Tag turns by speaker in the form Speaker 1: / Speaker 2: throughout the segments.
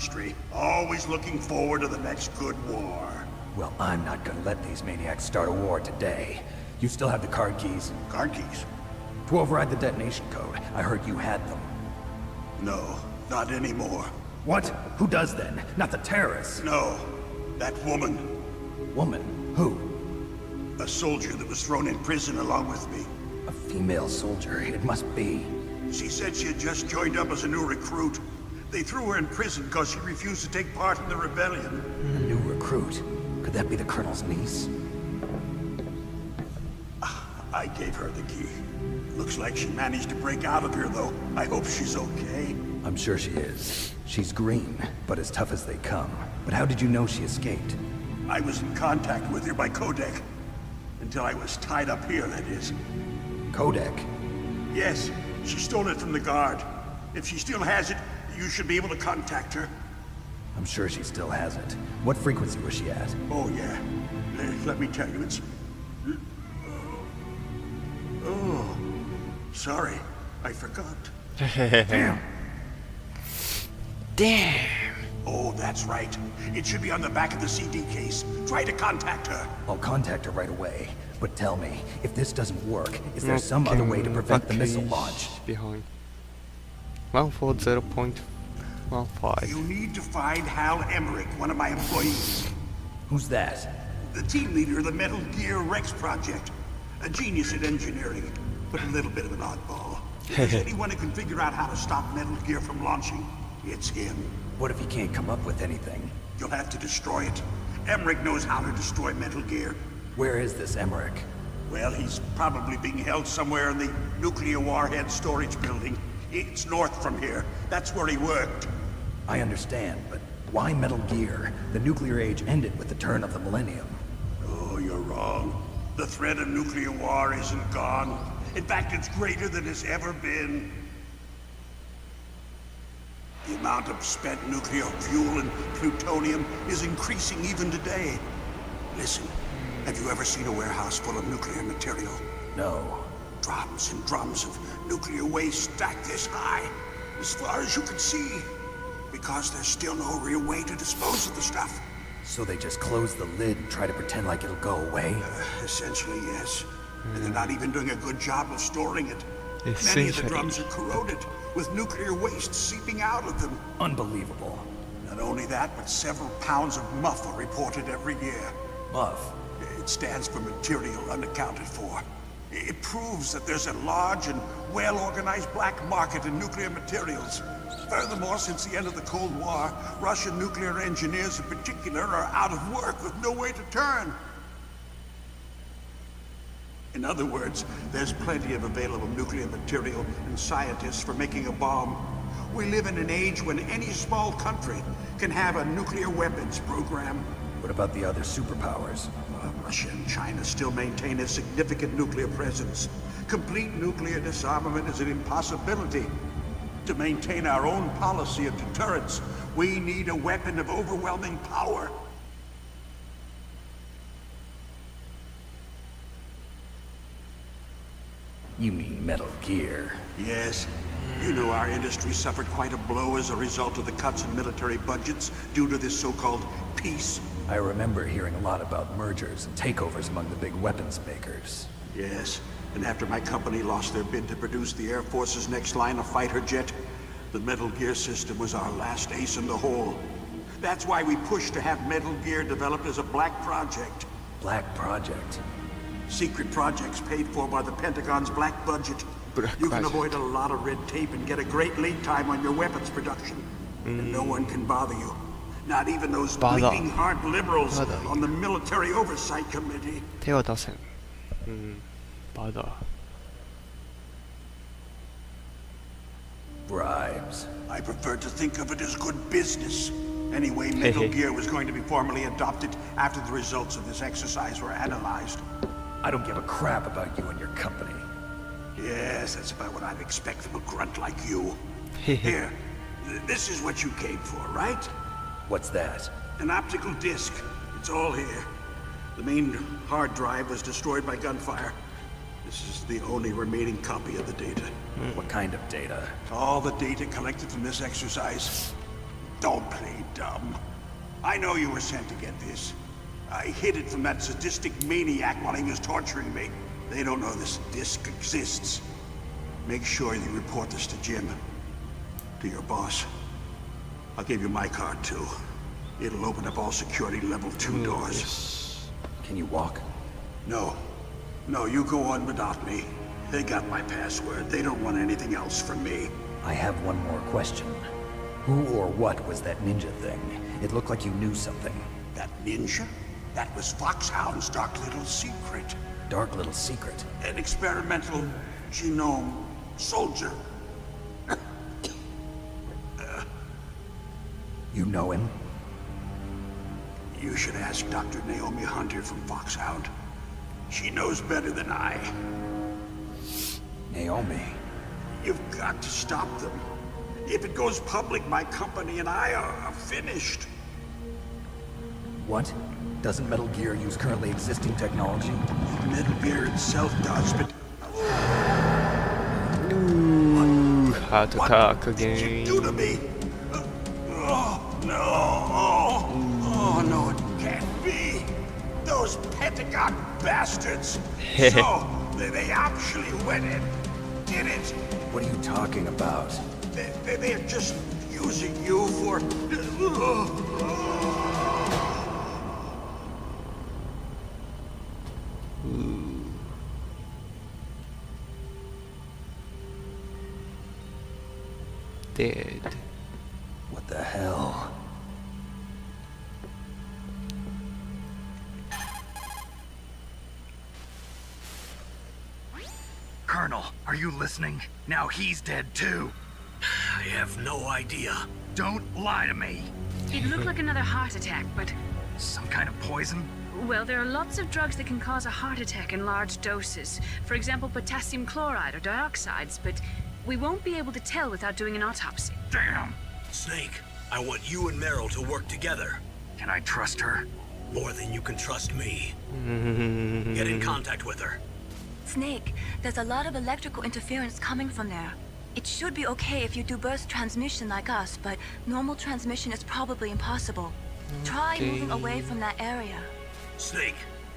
Speaker 1: industry, always looking forward to the next good war.
Speaker 2: Well, I'm not gonna let these maniacs start a war today. You still have the card keys?
Speaker 1: Card keys?
Speaker 2: To override the detonation code. I heard you had them.
Speaker 1: No, not anymore.
Speaker 2: What? Who does then? Not the terrorists?
Speaker 1: No, that woman.
Speaker 2: Woman? Who?
Speaker 1: A soldier that was thrown in prison along with me.
Speaker 2: A female soldier, it must be.
Speaker 1: She said she had just joined up as a new recruit. They threw her in prison because she refused to take part in the rebellion.
Speaker 2: A new recruit? Could that be the Colonel's niece?
Speaker 1: I gave her the key. Looks like she managed to break out of here, though. I hope she's okay.
Speaker 2: I'm sure she is. She's green, but as tough as they come. But how did you know she escaped?
Speaker 1: I was in contact with her by codec. Until I was tied up here, that is.
Speaker 2: Codec?
Speaker 1: Yes, she stole it from the guard. If she still has it, you should be able to contact her.
Speaker 2: I'm sure she still has it. What frequency was she at?
Speaker 1: Oh, yeah. Let me tell you, it's... Oh, sorry. I forgot.
Speaker 2: Damn.
Speaker 3: Damn.
Speaker 1: Oh, that's right. It should be on the back of the CD case. Try to contact her.
Speaker 2: I'll contact her right away. But tell me, if this doesn't work, is there some other way to prevent the missile launch?
Speaker 3: Behind. 140.15.
Speaker 1: You need to find Hal Emmerich, one of my employees.
Speaker 2: Who's that?
Speaker 1: The team leader of the Metal Gear Rex project. A genius at engineering, but a little bit of an oddball. If there's anyone who can figure out how to stop Metal Gear from launching, it's him.
Speaker 2: What if he can't come up with anything?
Speaker 1: You'll have to destroy it. Emmerich knows how to destroy Metal Gear.
Speaker 2: Where is this Emmerich?
Speaker 1: Well, he's probably being held somewhere in the nuclear warhead storage building. It's north from here. That's where he worked.
Speaker 2: I understand, but why Metal Gear? The nuclear age ended with the turn of the millennium.
Speaker 1: Oh, you're wrong. The threat of nuclear war isn't gone. In fact, it's greater than it's ever been. The amount of spent nuclear fuel and plutonium is increasing even today. Listen, have you ever seen a warehouse full of nuclear material?
Speaker 2: No.
Speaker 1: Drums and drums of nuclear waste stacked this high, as far as you can see. Because there's still no real way to dispose of the stuff.
Speaker 2: So they just close the lid and try to pretend like it'll go away?
Speaker 1: Essentially, yes. And they're not even doing a good job of storing it. Many of the
Speaker 3: Essentially.
Speaker 1: drums are corroded, with nuclear waste seeping out of them.
Speaker 2: Unbelievable.
Speaker 1: Not only that, but several pounds of MUF are reported every year.
Speaker 2: Muff.
Speaker 1: It stands for material unaccounted for. It proves that there's a large and well-organized black market in nuclear materials. Furthermore, since the end of the Cold War, Russian nuclear engineers in particular are out of work with no way to turn. In other words, there's plenty of available nuclear material and scientists for making a bomb. We live in an age when any small country can have a nuclear weapons program.
Speaker 2: What about the other superpowers?
Speaker 1: Russia and China still maintain a significant nuclear presence. Complete nuclear disarmament is an impossibility. To maintain our own policy of deterrence, we need a weapon of overwhelming power.
Speaker 2: You mean Metal Gear.
Speaker 1: Yes. You know our industry suffered quite a blow as a result of the cuts in military budgets due to this so-called peace.
Speaker 2: I remember hearing a lot about mergers and takeovers among the big weapons makers.
Speaker 1: Yes, and after my company lost their bid to produce the Air Force's next line of fighter jet, the Metal Gear system was our last ace in the hole. That's why we pushed to have Metal Gear developed as a black project.
Speaker 2: Black Project.
Speaker 1: Secret projects paid for by the Pentagon's black budget.
Speaker 3: Black
Speaker 1: You can
Speaker 3: budget.
Speaker 1: avoid a lot of red tape and get a great lead time on your weapons production. And no one can bother you. Not even those
Speaker 3: Bother.
Speaker 1: bleeding heart liberals
Speaker 3: Bother.
Speaker 1: on the Military Oversight Committee.
Speaker 3: 手は出せん。バダ。
Speaker 2: Bribes.
Speaker 1: I prefer to think of it as good business. Anyway, Metal Gear was going to be formally adopted after the results of this exercise were analyzed.
Speaker 2: I don't give a crap about you and your company.
Speaker 1: Yes, that's about what I'd expect from a grunt like you. Here, this is what you came for, right?
Speaker 2: What's that?
Speaker 1: An optical disc. It's all here. The main hard drive was destroyed by gunfire. This is the only remaining copy of the data.
Speaker 2: What kind of data?
Speaker 1: All the data collected from this exercise. Don't play dumb. I know you were sent to get this. I hid it from that sadistic maniac while he was torturing me. They don't know this disc exists. Make sure you report this to Jim. To your boss. I'll give you my card, too. It'll open up all security level 2 doors.
Speaker 2: Can you walk?
Speaker 1: No. No, you go on without me. They got my password. They don't want anything else from me.
Speaker 2: I have one more question. Who or what was that ninja thing? It looked like you knew something.
Speaker 1: That ninja? That was Foxhound's dark little secret.
Speaker 2: Dark little secret.
Speaker 1: An experimental genome soldier.
Speaker 2: You know him?
Speaker 1: You should ask Dr. Naomi Hunter from Foxhound. She knows better than I.
Speaker 2: Naomi.
Speaker 1: You've got to stop them. If it goes public, my company and I are finished.
Speaker 2: What? Doesn't Metal Gear use currently existing technology?
Speaker 1: Metal Gear itself does, but...
Speaker 3: Ooh, how to talk
Speaker 1: What did you do
Speaker 3: again.
Speaker 1: to me? Oh, no. Oh, no, it can't be. Those Pentagon bastards. So, they actually went and did it.
Speaker 2: What are you talking about?
Speaker 1: They're just using you for...
Speaker 3: Dead.
Speaker 2: What the hell?
Speaker 4: Colonel, are you listening? Now he's dead too.
Speaker 5: I have no idea.
Speaker 4: Don't lie to me.
Speaker 6: It looked like another heart attack, but...
Speaker 4: Some kind of poison?
Speaker 6: Well, there are lots of drugs that can cause a heart attack in large doses. For example, potassium chloride or dioxides, but we won't be able to tell without doing an autopsy.
Speaker 4: Damn.
Speaker 5: Snake, I want you and Meryl to work together.
Speaker 4: Can I trust her?
Speaker 5: More than you can trust me. Get in contact with her.
Speaker 7: Snake, there's a lot of electrical interference coming from there. It should be okay if you do burst transmission like us, but normal transmission is probably impossible. Try moving away from that area.
Speaker 5: Snake,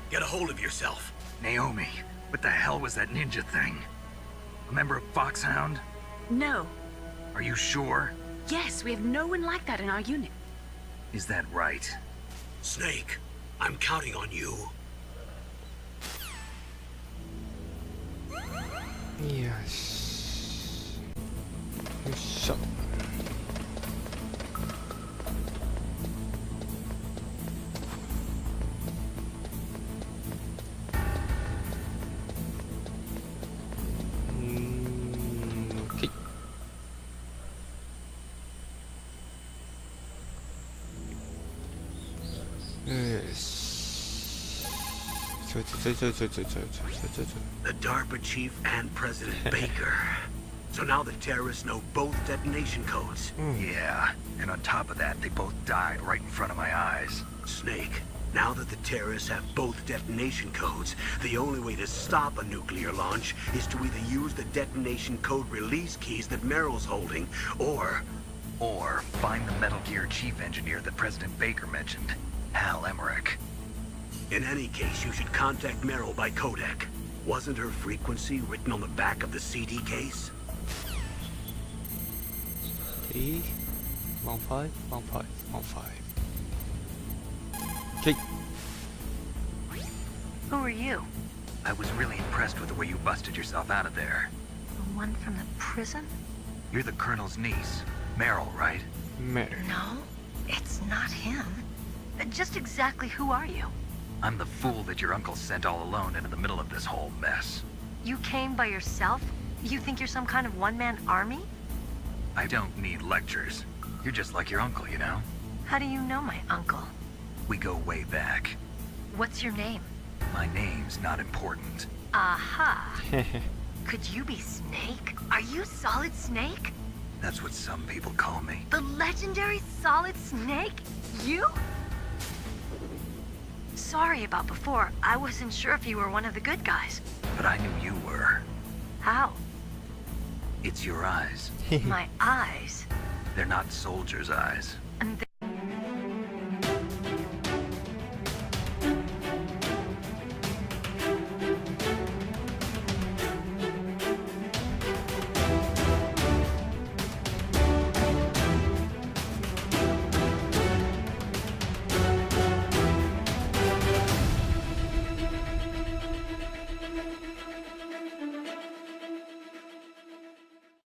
Speaker 5: get a hold of yourself.
Speaker 4: Naomi, what the hell was that ninja thing? A member of Foxhound?
Speaker 6: No.
Speaker 4: Are you sure?
Speaker 6: Yes, we have no one like that in our unit.
Speaker 4: Is that right?
Speaker 5: Snake, I'm counting on you.
Speaker 3: Yes. So. Okay. Yes.
Speaker 5: The DARPA chief and President Baker. So now the terrorists know both detonation codes.
Speaker 4: Yeah, and on top of that, they both died right in front of my eyes.
Speaker 5: Snake, now that the terrorists have both detonation codes, the only way to stop a nuclear launch is to either use the detonation code release keys that Meryl's holding, or
Speaker 4: find the Metal Gear chief engineer that President Baker mentioned, Hal Emmerich.
Speaker 5: in any case, you should contact Meryl by codec. Wasn't her frequency written on the back of the CD case?
Speaker 3: 15, 15, 15. Okay.
Speaker 7: Who are you?
Speaker 4: I was really impressed with the way you busted yourself out of there.
Speaker 7: The one from the prison?
Speaker 4: You're the Colonel's niece, Meryl, right?
Speaker 3: Matter.
Speaker 7: No, it's not him. Just exactly who are you?
Speaker 4: I'm the fool that your uncle sent all alone into the middle of this whole mess.
Speaker 8: You came by yourself? You think you're some kind of one-man army?
Speaker 4: I don't need lectures. You're just like your uncle, you know?
Speaker 8: How do you know my uncle?
Speaker 4: We go way back.
Speaker 8: What's your name?
Speaker 4: My name's not important.
Speaker 8: Aha. Could you be Snake? Are you Solid Snake?
Speaker 4: That's what some people call me.
Speaker 8: The legendary Solid Snake? You? Sorry about before. I wasn't sure if you were one of the good guys.
Speaker 4: But I knew you were.
Speaker 8: How?
Speaker 4: It's your eyes.
Speaker 8: My eyes.
Speaker 4: They're not soldiers' eyes.